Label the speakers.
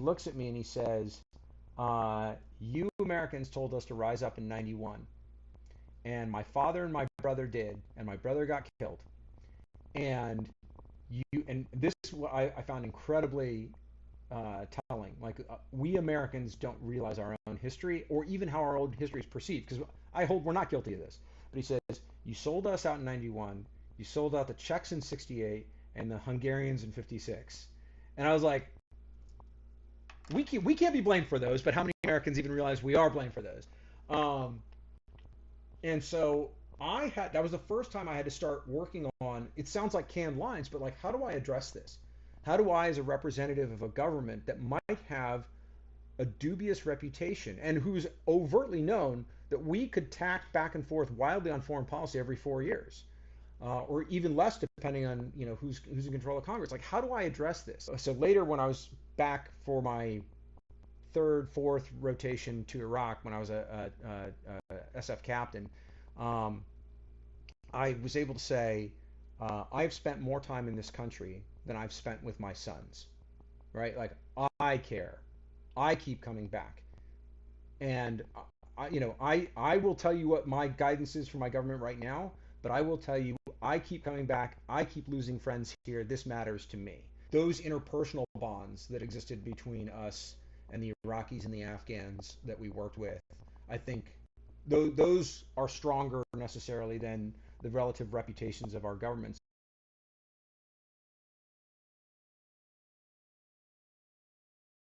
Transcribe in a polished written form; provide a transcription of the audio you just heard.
Speaker 1: looks at me and he says, you Americans told us to rise up in 91, and my father and my brother did, and my brother got killed. And and this is what I found incredibly telling. Like, we Americans don't realize our own history or even how our own history is perceived, because I hold we're not guilty of this. But he says, you sold us out in 91, you sold out the Czechs in 68, and the Hungarians in 56. And I was like, we can't be blamed for those, but how many Americans even realize we are blamed for those? Um, and so that was the first time I had to start working on, it sounds like canned lines, but like, how do I address this? How do I, as a representative of a government that might have a dubious reputation and who's overtly known that we could tack back and forth wildly on foreign policy every 4 years, or even less depending on who's in control of Congress. Like, how do I address this? So later, when I was back for my third, fourth rotation to Iraq, when I was a SF captain, um, I was able to say, I've spent more time in this country than I've spent with my sons, right? Like, I care. I keep coming back. And I will tell you what my guidance is for my government right now, but I will tell you, I keep coming back. I keep losing friends here. This matters to me. Those interpersonal bonds that existed between us and the Iraqis and the Afghans that we worked with, I think those are stronger necessarily than the relative reputations of our governments.